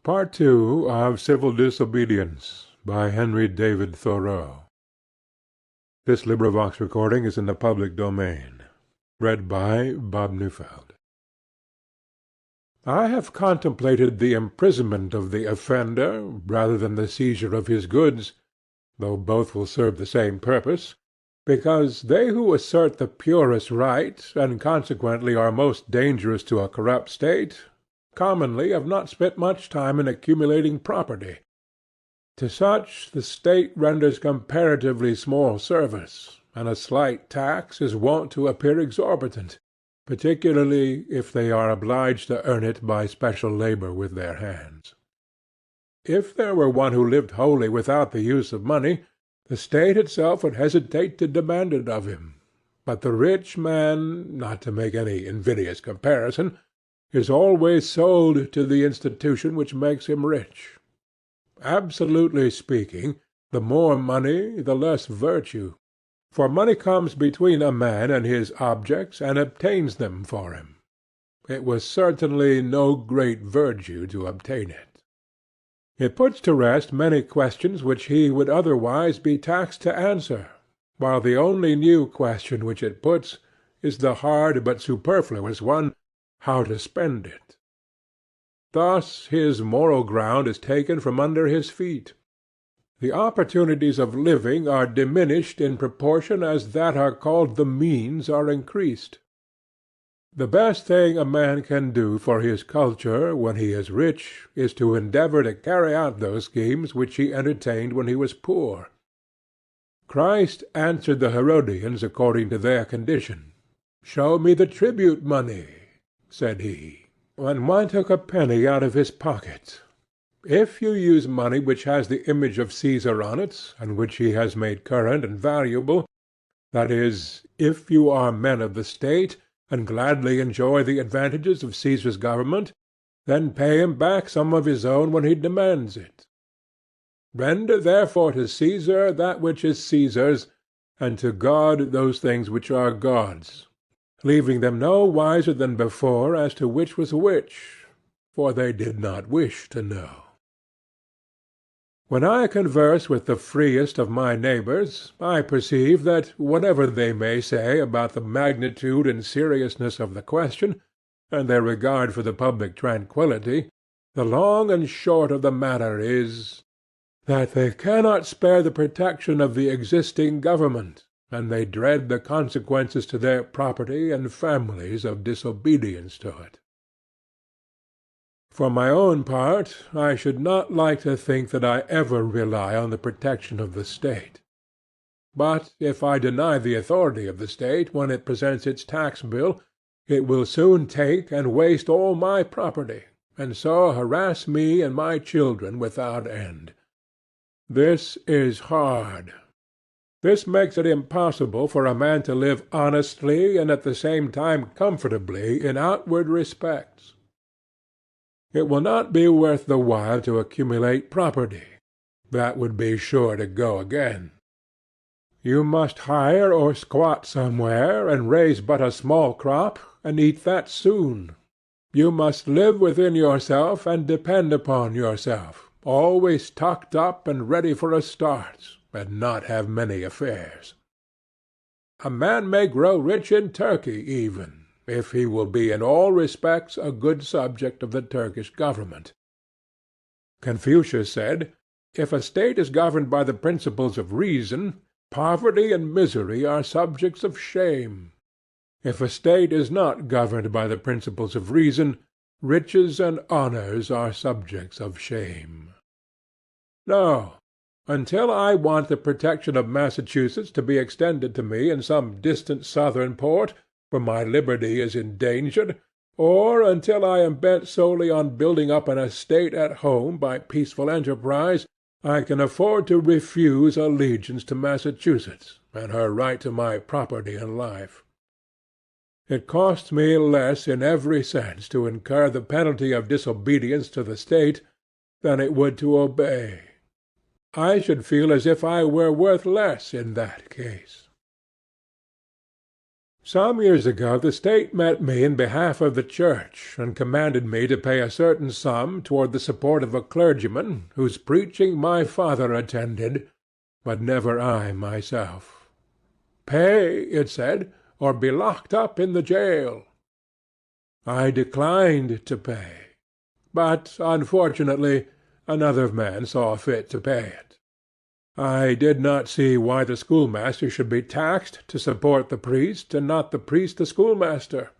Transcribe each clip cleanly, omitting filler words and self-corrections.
Part Two of Civil Disobedience by Henry David Thoreau. This recording is in the public domain. Read by Bob Neufeld. I have contemplated the imprisonment of the offender rather than the seizure of his goods, though both will serve the same purpose, because they who assert the purest right, and consequently are most dangerous to a corrupt state, commonly have not spent much time in accumulating property. To such the state renders comparatively small service, and a slight tax is wont to appear exorbitant, particularly if they are obliged to earn it by special labor with their hands. If there were one who lived wholly without the use of money, the state itself would hesitate to demand it of him. But the rich man, not to make any invidious comparison, is always sold to the institution which makes him rich. Absolutely speaking, the more money, the less virtue. For money comes between a man and his objects, and obtains them for him. It was certainly no great virtue to obtain it. It puts to rest many questions which he would otherwise be taxed to answer, while the only new question which it puts is the hard but superfluous one, how to spend it. Thus his moral ground is taken from under his feet. The opportunities of living are diminished in proportion as that are called the means are increased. The best thing a man can do for his culture when he is rich is to endeavor to carry out those schemes which he entertained when he was poor. Christ answered the Herodians according to their condition. "Show me the tribute money," said he, when one took a penny out of his pocket. If you use money which has the image of Caesar on it, and which he has made current and valuable, that is, if you are men of the state, and gladly enjoy the advantages of Caesar's government, then pay him back some of his own when he demands it. Render therefore to Caesar that which is Caesar's, and to God those things which are God's, leaving them no wiser than before as to which was which, for they did not wish to know. When I converse with the freest of my neighbors, I perceive that, whatever they may say about the magnitude and seriousness of the question, and their regard for the public tranquillity, the long and short of the matter is, that they cannot spare the protection of the existing government, and they dread the consequences to their property and families of disobedience to it. For my own part, I should not like to think that I ever rely on the protection of the state. But if I deny the authority of the state when it presents its tax bill, it will soon take and waste all my property, and so harass me and my children without end. This is hard. This makes it impossible for a man to live honestly and at the same time comfortably in outward respects. It will not be worth the while to accumulate property. That would be sure to go again. You must hire or squat somewhere, and raise but a small crop, and eat that soon. You must live within yourself and depend upon yourself, always tucked up and ready for a start, and not have many affairs. A man may grow rich in Turkey even, if he will be in all respects a good subject of the Turkish government. Confucius said, "If a state is governed by the principles of reason, poverty and misery are subjects of shame. If a state is not governed by the principles of reason, riches and honors are subjects of shame." No. Until I want the protection of Massachusetts to be extended to me in some distant southern port, where my liberty is endangered, or until I am bent solely on building up an estate at home by peaceful enterprise, I can afford to refuse allegiance to Massachusetts and her right to my property and life. It costs me less in every sense to incur the penalty of disobedience to the state than it would to obey. I should feel as if I were worth less in that case. Some years ago the state met me in behalf of the church, and commanded me to pay a certain sum toward the support of a clergyman whose preaching my father attended, but never I myself. Pay, it said, or be locked up in the jail. I declined to pay, but unfortunately another man saw fit to pay it. I did not see why the schoolmaster should be taxed to support the priest, and not the priest the schoolmaster.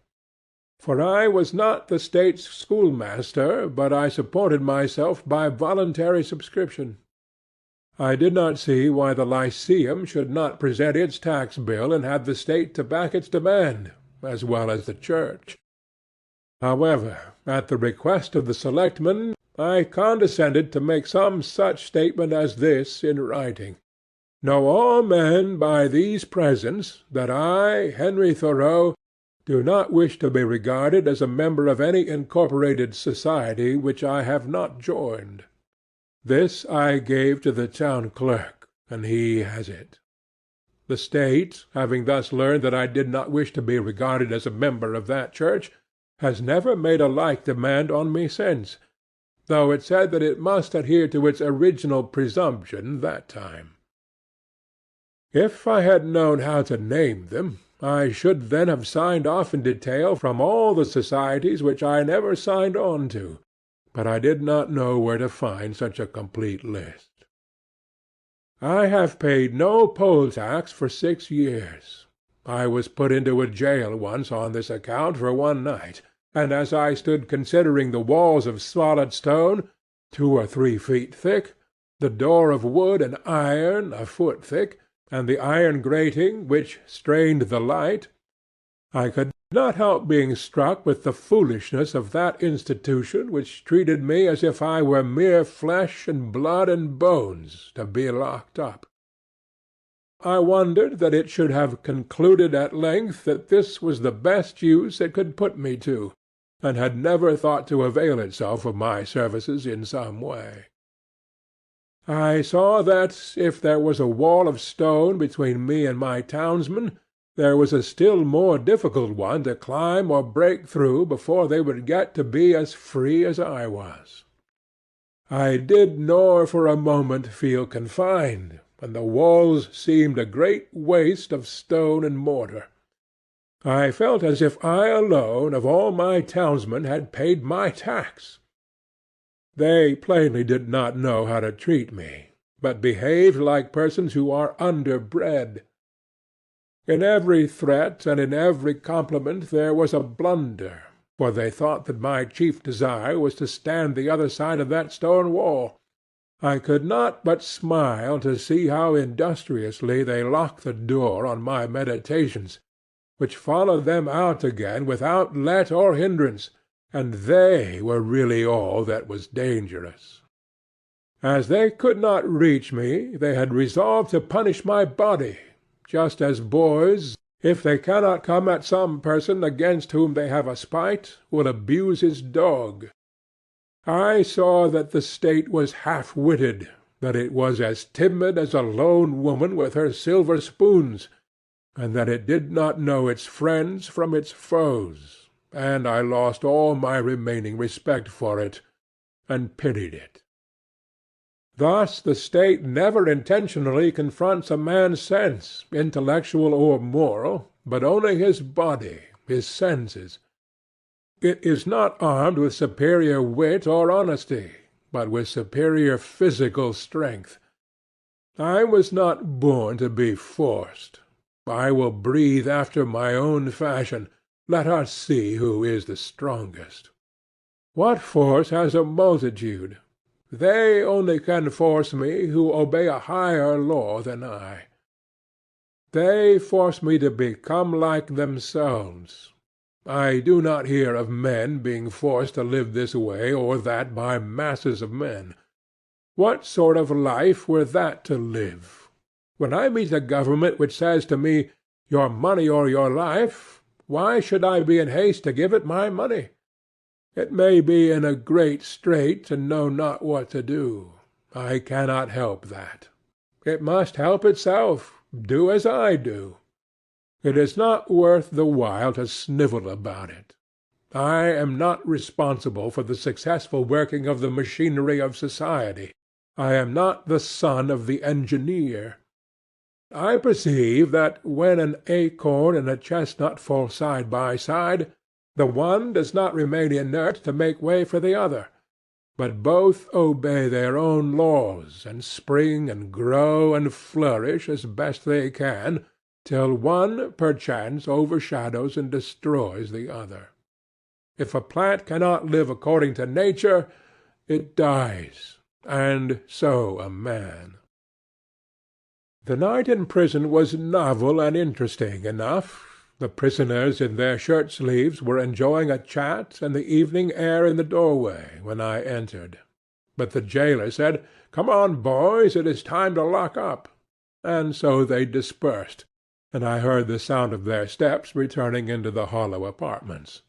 For I was not the state's schoolmaster, but I supported myself by voluntary subscription. I did not see why the lyceum should not present its tax bill and have the state to back its demand, as well as the church. However, at the request of the selectmen, I condescended to make some such statement as this in writing. Know all men by these presents that I, Henry Thoreau, do not wish to be regarded as a member of any incorporated society which I have not joined. This I gave to the town clerk, and he has it. The state, having thus learned that I did not wish to be regarded as a member of that church, has never made a like demand on me since, though it said that it must adhere to its original presumption that time. If I had known how to name them, I should then have signed off in detail from all the societies which I never signed on to, but I did not know where to find such a complete list. I have paid no poll tax for 6 years. I was put into a jail once on this account for one night, and as I stood considering the walls of solid stone, 2 or 3 feet thick, the door of wood and iron a foot thick, and the iron grating which strained the light, I could not help being struck with the foolishness of that institution which treated me as if I were mere flesh and blood and bones to be locked up. I wondered that it should have concluded at length that this was the best use it could put me to, and had never thought to avail itself of my services in some way. I saw that, if there was a wall of stone between me and my townsmen, there was a still more difficult one to climb or break through before they would get to be as free as I was. I did nor for a moment feel confined, and the walls seemed a great waste of stone and mortar. I felt as if I alone of all my townsmen had paid my tax. They plainly did not know how to treat me, but behaved like persons who are underbred. In every threat and in every compliment there was a blunder, for they thought that my chief desire was to stand the other side of that stone wall. I could not but smile to see how industriously they locked the door on my meditations, which followed them out again without let or hindrance, and they were really all that was dangerous. As they could not reach me, they had resolved to punish my body, just as boys, if they cannot come at some person against whom they have a spite, will abuse his dog. I saw that the state was half-witted, that it was as timid as a lone woman with her silver spoons, and that it did not know its friends from its foes, and I lost all my remaining respect for it, and pitied it. Thus the state never intentionally confronts a man's sense, intellectual or moral, but only his body, his senses. It is not armed with superior wit or honesty, but with superior physical strength. I was not born to be forced. I will breathe after my own fashion. Let us see who is the strongest. What force has a multitude? They only can force me who obey a higher law than I. They force me to become like themselves. I do not hear of men being forced to live this way or that by masses of men. What sort of life were that to live? When I meet a government which says to me, "Your money or your life," why should I be in haste to give it my money? It may be in a great strait and know not what to do. I cannot help that. It must help itself. Do as I do. It is not worth the while to snivel about it. I am not responsible for the successful working of the machinery of society. I am not the son of the engineer. I perceive that when an acorn and a chestnut fall side by side, the one does not remain inert to make way for the other, but both obey their own laws, and spring and grow and flourish as best they can, till one perchance overshadows and destroys the other. If a plant cannot live according to nature, it dies, and so a man. The night in prison was novel and interesting enough. The prisoners in their shirt-sleeves were enjoying a chat and the evening air in the doorway when I entered. But the jailer said, "Come on, boys, it is time to lock up." And so they dispersed, and I heard the sound of their steps returning into the hollow apartments.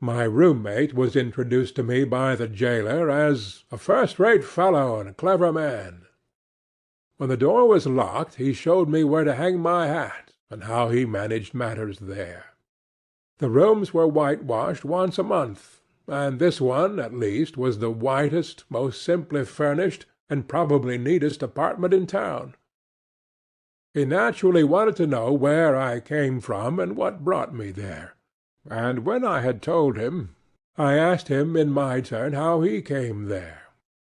My room-mate was introduced to me by the jailer as a first-rate fellow and a clever man. When the door was locked, he showed me where to hang my hat, and how he managed matters there. The rooms were whitewashed once a month, and this one, at least, was the whitest, most simply furnished, and probably neatest apartment in town. He naturally wanted to know where I came from and what brought me there, and when I had told him, I asked him in my turn how he came there,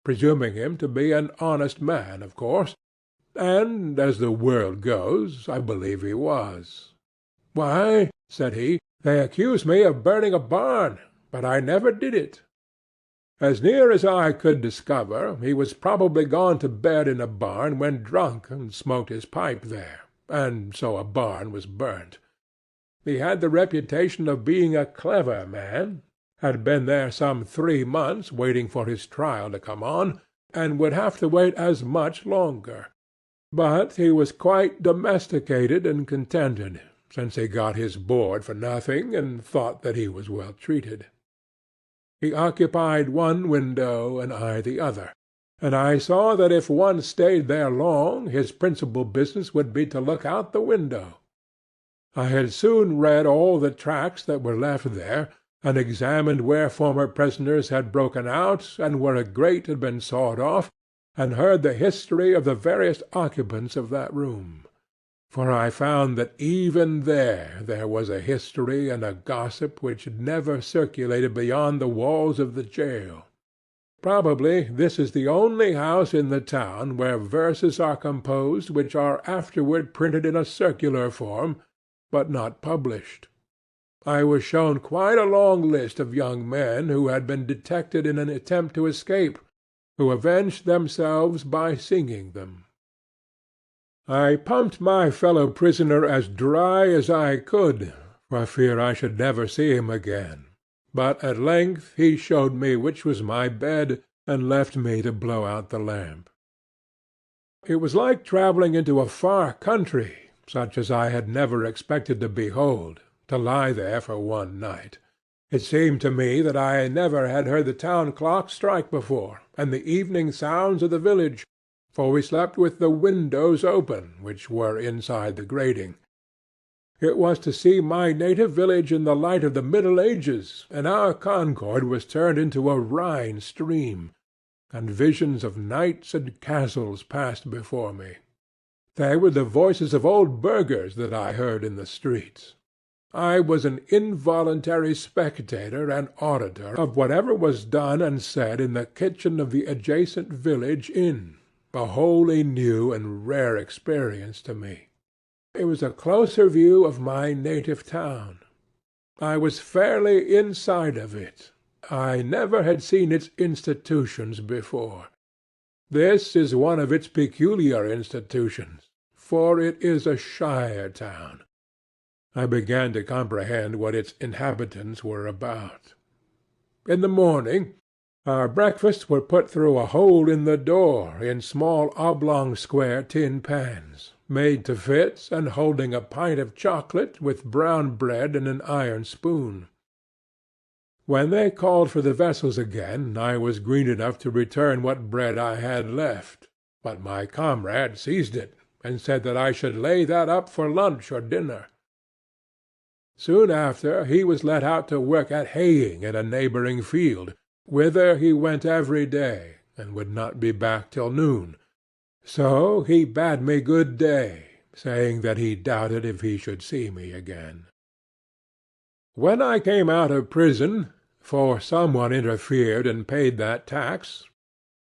presuming him to be an honest man, of course, and, as the world goes, I believe he was. "Why," said he, "they accuse me of burning a barn, but I never did it." As near as I could discover, he was probably gone to bed in a barn when drunk and smoked his pipe there, and so a barn was burnt. He had the reputation of being a clever man, had been there some 3 months waiting for his trial to come on, and would have to wait as much longer. But he was quite domesticated and contented, since he got his board for nothing, and thought that he was well treated. He occupied one window and I the other, and I saw that if one stayed there long his principal business would be to look out the window. I had soon read all the tracts that were left there, and examined where former prisoners had broken out, and where a grate had been sawed off, and heard the history of the various occupants of that room; for I found that even there was a history and a gossip which never circulated beyond the walls of the jail. Probably this is the only house in the town where verses are composed which are afterward printed in a circular form, but not published. I was shown quite a long list of young men who had been detected in an attempt to escape, who avenged themselves by singing them. I pumped my fellow prisoner as dry as I could, for fear I should never see him again, but at length he showed me which was my bed, and left me to blow out the lamp. It was like travelling into a far country, such as I had never expected to behold, to lie there for one night. It seemed to me that I never had heard the town clock strike before, and the evening sounds of the village, for we slept with the windows open, which were inside the grating. It was to see my native village in the light of the Middle Ages, and our Concord was turned into a Rhine stream, and visions of knights and castles passed before me. They were the voices of old burghers that I heard in the streets. I was an involuntary spectator and auditor of whatever was done and said in the kitchen of the adjacent village inn, a wholly new and rare experience to me. It was a closer view of my native town. I was fairly inside of it. I never had seen its institutions before. This is one of its peculiar institutions, for it is a shire town. I began to comprehend what its inhabitants were about. In the morning, our breakfasts were put through a hole in the door in small oblong square tin pans, made to fit, and holding a pint of chocolate, with brown bread and an iron spoon. When they called for the vessels again, I was green enough to return what bread I had left, but my comrade seized it, and said that I should lay that up for lunch or dinner. Soon after he was let out to work at haying in a neighbouring field, whither he went every day, and would not be back till noon. So he bade me good day, saying that he doubted if he should see me again. When I came out of prison, for some one interfered and paid that tax,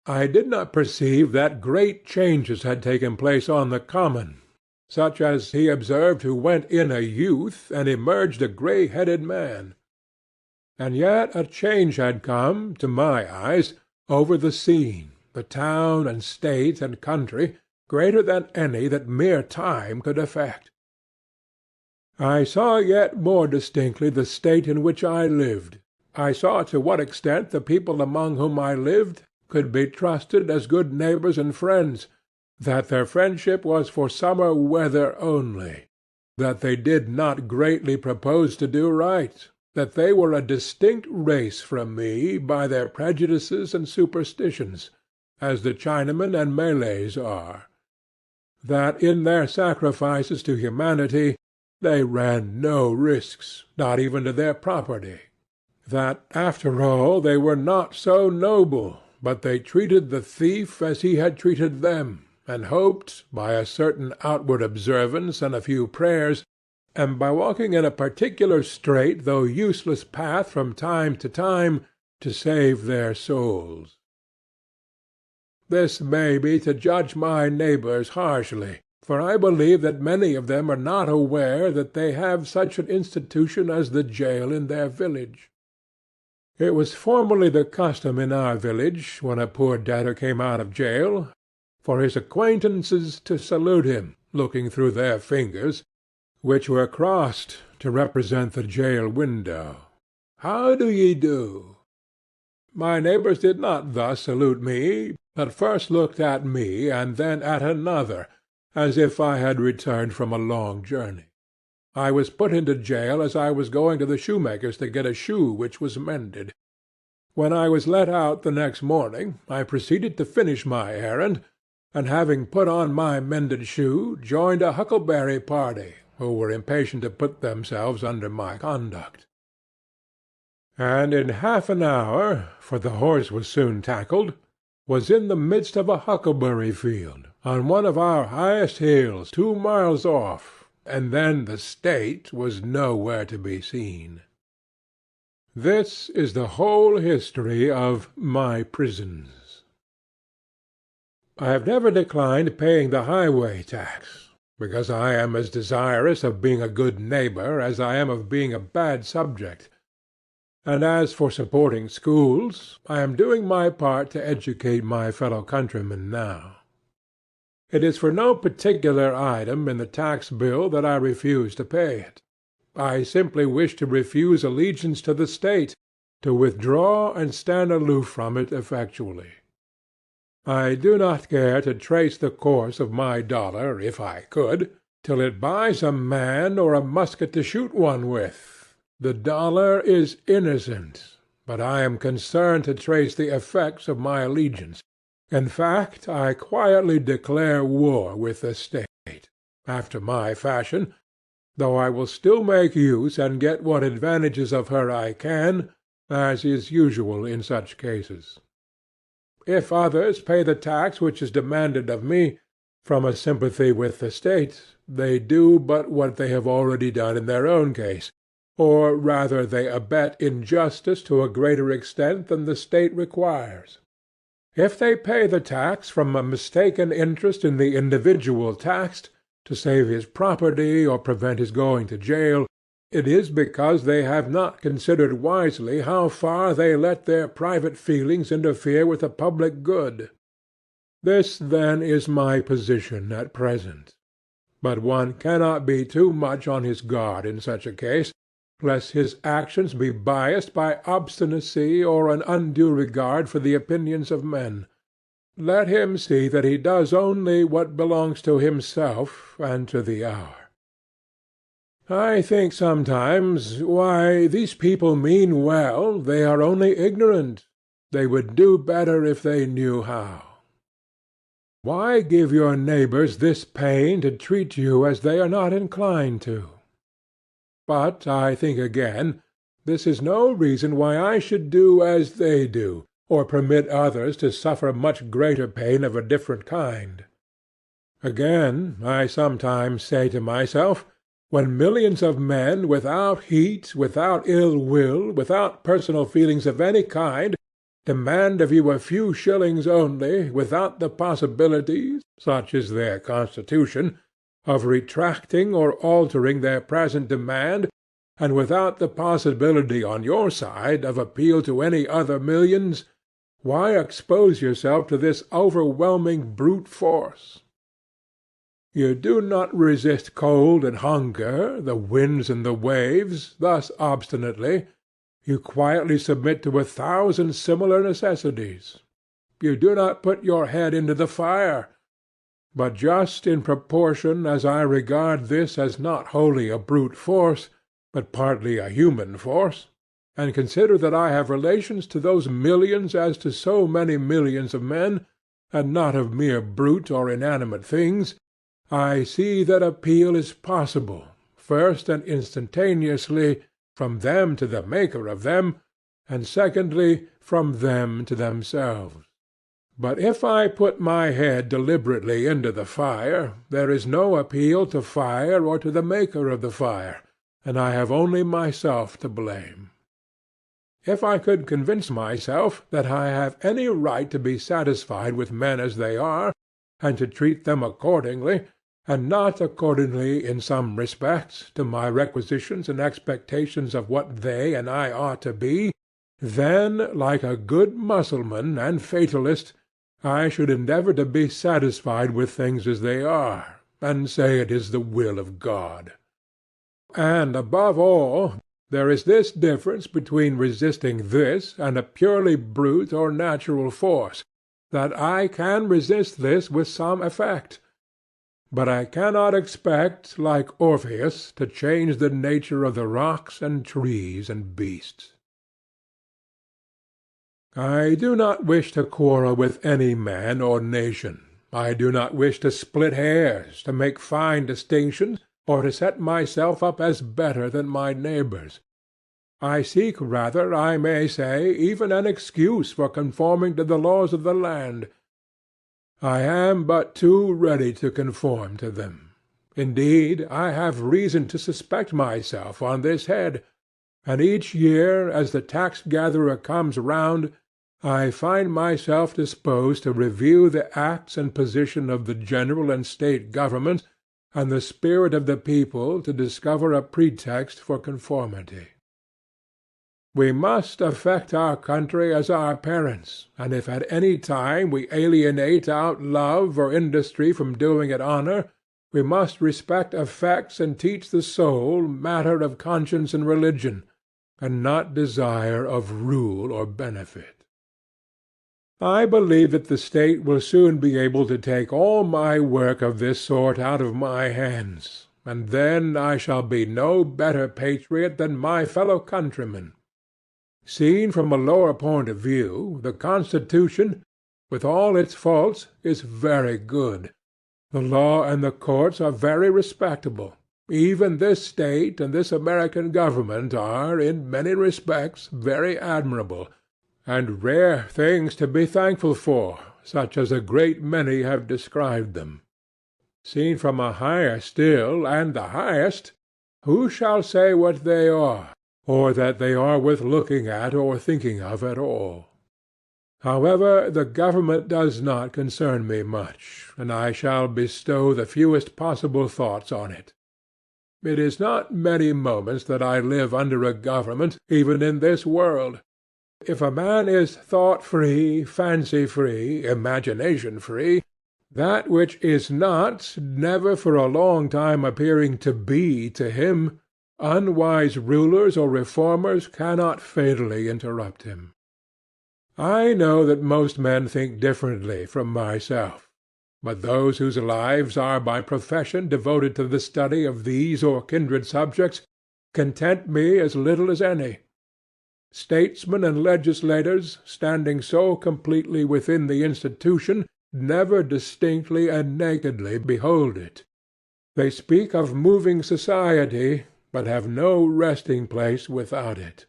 I did not perceive that great changes had taken place on the common, such as he observed who went in a youth and emerged a grey-headed man. And yet a change had come, to my eyes, over the scene, the town and state and country, greater than any that mere time could effect. I saw yet more distinctly the state in which I lived. I saw to what extent the people among whom I lived could be trusted as good neighbors and friends, that their friendship was for summer weather only, that they did not greatly propose to do right, that they were a distinct race from me by their prejudices and superstitions, as the Chinamen and Malays are, that in their sacrifices to humanity they ran no risks, not even to their property, that after all they were not so noble, but they treated the thief as he had treated them, and hoped, by a certain outward observance and a few prayers, and by walking in a particular straight though useless path from time to time, to save their souls. This may be to judge my neighbors harshly, for I believe that many of them are not aware that they have such an institution as the jail in their village. It was formerly the custom in our village, when a poor debtor came out of jail, for his acquaintances to salute him, looking through their fingers, which were crossed to represent the jail window. "How do ye do?" My neighbors did not thus salute me, but first looked at me and then at another, as if I had returned from a long journey. I was put into jail as I was going to the shoemaker's to get a shoe which was mended. When I was let out the next morning, I proceeded to finish my errand, and having put on my mended shoe, joined a huckleberry party, who were impatient to put themselves under my conduct. And in half an hour, for the horse was soon tackled, was in the midst of a huckleberry field, on one of our highest hills 2 miles off, and then the state was nowhere to be seen. This is the whole history of my prisons. I have never declined paying the highway tax, because I am as desirous of being a good neighbor as I am of being a bad subject. And as for supporting schools, I am doing my part to educate my fellow countrymen now. It is for no particular item in the tax bill that I refuse to pay it. I simply wish to refuse allegiance to the state, to withdraw and stand aloof from it effectually. I do not care to trace the course of my dollar, if I could, till it buys a man or a musket to shoot one with. The dollar is innocent, but I am concerned to trace the effects of my allegiance. In fact, I quietly declare war with the state, after my fashion, though I will still make use and get what advantages of her I can, as is usual in such cases. If others pay the tax which is demanded of me, from a sympathy with the state, they do but what they have already done in their own case, or rather they abet injustice to a greater extent than the state requires. If they pay the tax from a mistaken interest in the individual taxed, to save his property or prevent his going to jail, it is because they have not considered wisely how far they let their private feelings interfere with the public good. This, then, is my position at present. But one cannot be too much on his guard in such a case, lest his actions be biased by obstinacy or an undue regard for the opinions of men. Let him see that he does only what belongs to himself and to the hour. I think sometimes, why, these people mean well, they are only ignorant. They would do better if they knew how. Why give your neighbors this pain to treat you as they are not inclined to? But I think again, this is no reason why I should do as they do, or permit others to suffer much greater pain of a different kind. Again, I sometimes say to myself, when millions of men, without heat, without ill will, without personal feelings of any kind, demand of you a few shillings only, without the possibility, such is their constitution, of retracting or altering their present demand, and without the possibility on your side of appeal to any other millions, why expose yourself to this overwhelming brute force? You do not resist cold and hunger, the winds and the waves, thus obstinately. You quietly submit to 1,000 similar necessities. You do not put your head into the fire. But just in proportion as I regard this as not wholly a brute force, but partly a human force, and consider that I have relations to those millions as to so many millions of men, and not of mere brute or inanimate things, I see that appeal is possible, first and instantaneously, from them to the Maker of them, and secondly, from them to themselves. But if I put my head deliberately into the fire, there is no appeal to fire or to the Maker of the fire, and I have only myself to blame. If I could convince myself that I have any right to be satisfied with men as they are, and to treat them accordingly, and not accordingly in some respects to my requisitions and expectations of what they and I ought to be, then, like a good Mussulman and fatalist, I should endeavor to be satisfied with things as they are, and say it is the will of God. And above all, there is this difference between resisting this and a purely brute or natural force, that I can resist this with some effect. But I cannot expect, like Orpheus, to change the nature of the rocks and trees and beasts. I do not wish to quarrel with any man or nation. I do not wish to split hairs, to make fine distinctions, or to set myself up as better than my neighbors. I seek rather, I may say, even an excuse for conforming to the laws of the land. I am but too ready to conform to them. Indeed, I have reason to suspect myself on this head, and each year, as the tax-gatherer comes round, I find myself disposed to review the acts and position of the general and state governments, and the spirit of the people to discover a pretext for conformity. We must affect our country as our parents, and if at any time we alienate out love or industry from doing it honor, we must respect effects and teach the soul matter of conscience and religion, and not desire of rule or benefit. I believe that the state will soon be able to take all my work of this sort out of my hands, and then I shall be no better patriot than my fellow countrymen. Seen from a lower point of view, the Constitution, with all its faults, is very good. The law and the courts are very respectable. Even this state and this American government are, in many respects, very admirable, and rare things to be thankful for, such as a great many have described them. Seen from a higher still, and the highest, who shall say what they are, or that they are worth looking at or thinking of at all? However, the government does not concern me much, and I shall bestow the fewest possible thoughts on it. It is not many moments that I live under a government, even in this world. If a man is thought-free, fancy-free, imagination-free, that which is not, never for a long time appearing to be to him, unwise rulers or reformers cannot fatally interrupt him. I know that most men think differently from myself, but those whose lives are by profession devoted to the study of these or kindred subjects content me as little as any. Statesmen and legislators, standing so completely within the institution, never distinctly and nakedly behold it. They speak of moving society, but have no resting-place without it.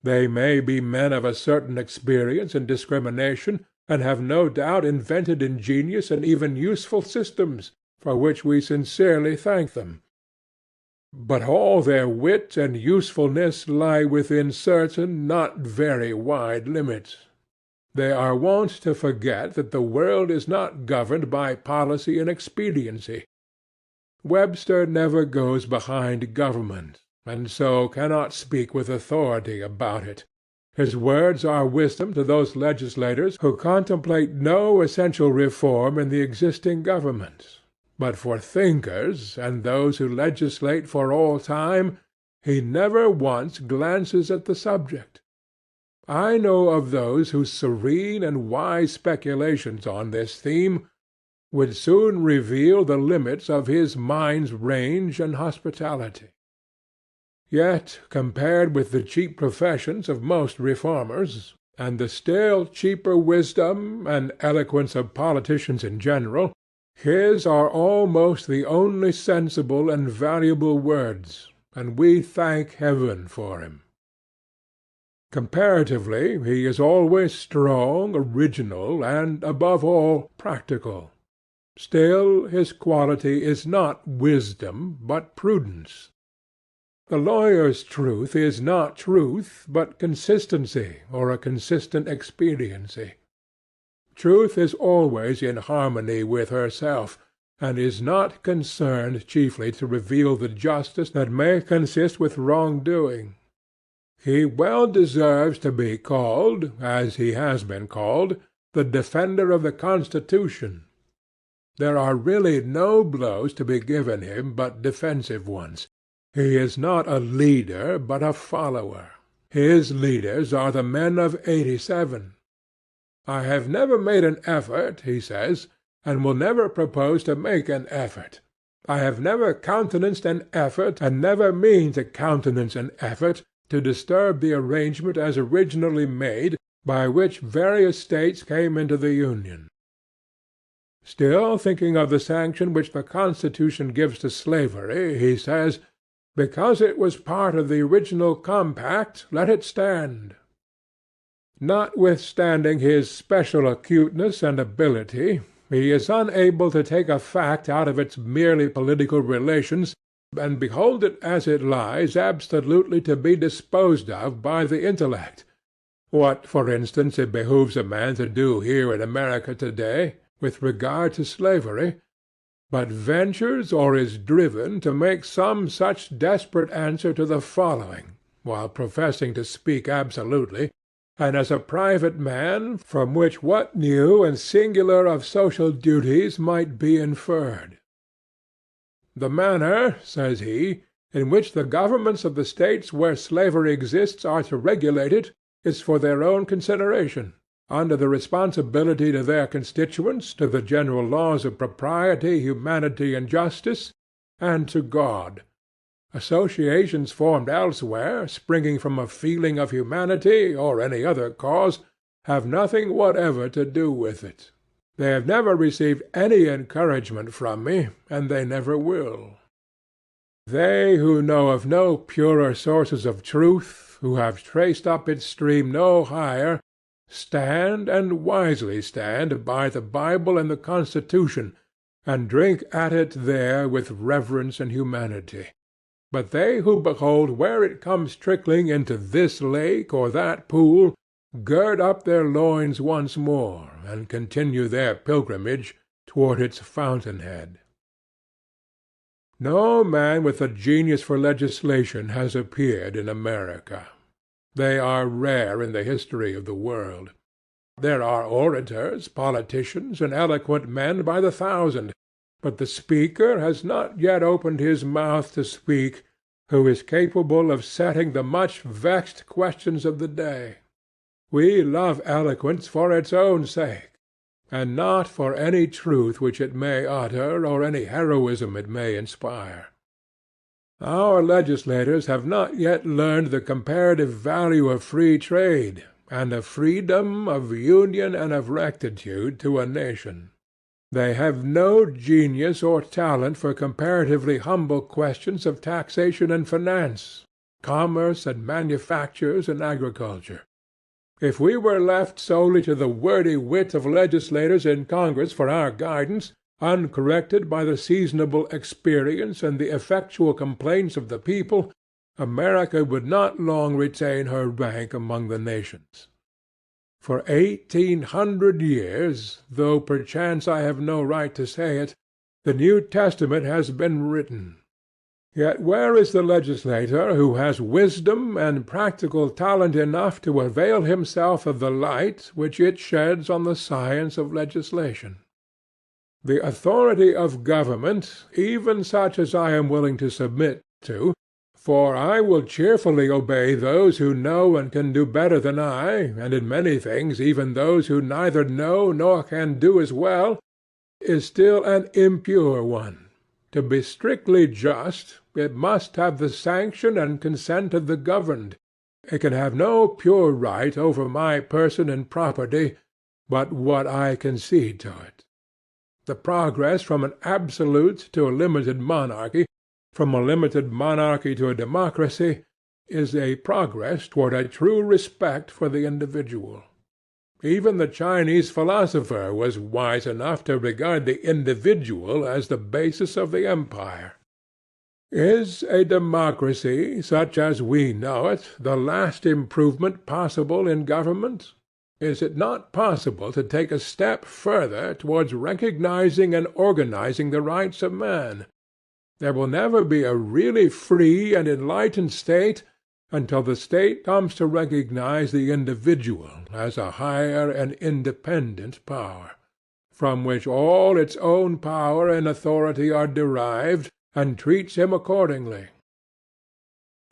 They may be men of a certain experience and discrimination, and have no doubt invented ingenious and even useful systems, for which we sincerely thank them. But all their wit and usefulness lie within certain not very wide limits. They are wont to forget that the world is not governed by policy and expediency. Webster never goes behind government, and so cannot speak with authority about it. His words are wisdom to those legislators who contemplate no essential reform in the existing government. But for thinkers, and those who legislate for all time, he never once glances at the subject. I know of those whose serene and wise speculations on this theme would soon reveal the limits of his mind's range and hospitality. Yet, compared with the cheap professions of most reformers, and the still cheaper wisdom and eloquence of politicians in general, his are almost the only sensible and valuable words, and we thank heaven for him. Comparatively, he is always strong, original, and, above all, practical. Still, his quality is not wisdom, but prudence. The lawyer's truth is not truth, but consistency, or a consistent expediency. Truth is always in harmony with herself, and is not concerned chiefly to reveal the justice that may consist with wrong-doing. He well deserves to be called, as he has been called, the defender of the Constitution. There are really no blows to be given him but defensive ones. He is not a leader, but a follower. His leaders are the men of '87. I have never made an effort, he says, and will never propose to make an effort. I have never countenanced an effort, and never mean to countenance an effort, to disturb the arrangement as originally made, by which various states came into the Union. Still thinking of the sanction which the Constitution gives to slavery, he says, because it was part of the original compact, let it stand. Notwithstanding his special acuteness and ability, he is unable to take a fact out of its merely political relations, and behold it as it lies absolutely to be disposed of by the intellect, what, for instance, it behooves a man to do here in America today, with regard to slavery, but ventures or is driven to make some such desperate answer to the following, while professing to speak absolutely, and as a private man, from which what new and singular of social duties might be inferred. The manner, says he, in which the governments of the states where slavery exists are to regulate it, is for their own consideration, under the responsibility to their constituents, to the general laws of propriety, humanity, and justice, and to God. Associations formed elsewhere, springing from a feeling of humanity, or any other cause, have nothing whatever to do with it. They have never received any encouragement from me, and they never will. They who know of no purer sources of truth, who have traced up its stream no higher, stand, and wisely stand, by the Bible and the Constitution, and drink at it there with reverence and humanity. But they who behold where it comes trickling into this lake or that pool, gird up their loins once more, and continue their pilgrimage toward its fountain-head. No man with a genius for legislation has appeared in America. They are rare in the history of the world. There are orators, politicians, and eloquent men by the thousand, but the speaker has not yet opened his mouth to speak who is capable of setting the much vexed questions of the day. We love eloquence for its own sake, and not for any truth which it may utter or any heroism it may inspire. Our legislators have not yet learned the comparative value of free trade, and of freedom, of union, and of rectitude to a nation. They have no genius or talent for comparatively humble questions of taxation and finance, commerce and manufactures and agriculture. If we were left solely to the wordy wit of legislators in Congress for our guidance, uncorrected by the seasonable experience and the effectual complaints of the people, America would not long retain her rank among the nations. For 1800 years, though perchance I have no right to say it, the New Testament has been written. Yet where is the legislator who has wisdom and practical talent enough to avail himself of the light which it sheds on the science of legislation? The authority of government, even such as I am willing to submit to, for I will cheerfully obey those who know and can do better than I, and in many things even those who neither know nor can do as well, is still an impure one. To be strictly just, it must have the sanction and consent of the governed. It can have no pure right over my person and property but what I concede to it. The progress from an absolute to a limited monarchy, from a limited monarchy to a democracy, is a progress toward a true respect for the individual. Even the Chinese philosopher was wise enough to regard the individual as the basis of the empire. Is a democracy, such as we know it, the last improvement possible in government? Is it not possible to take a step further towards recognizing and organizing the rights of man? There will never be a really free and enlightened state until the state comes to recognize the individual as a higher and independent power, from which all its own power and authority are derived, and treats him accordingly.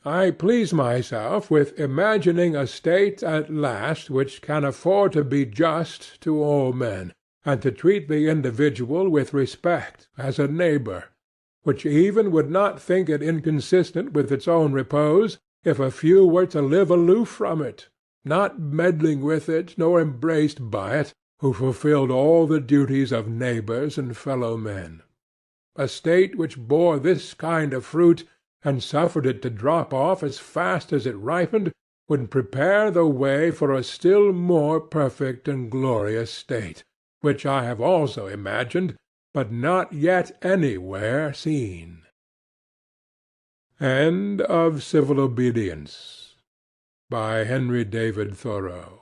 I please myself with imagining a state at last which can afford to be just to all men, and to treat the individual with respect as a neighbor, which even would not think it inconsistent with its own repose if a few were to live aloof from it, not meddling with it nor embraced by it, who fulfilled all the duties of neighbors and fellow-men. A state which bore this kind of fruit, and suffered it to drop off as fast as it ripened, would prepare the way for a still more perfect and glorious state, which I have also imagined, but not yet anywhere seen. End of Civil Obedience, by Henry David Thoreau.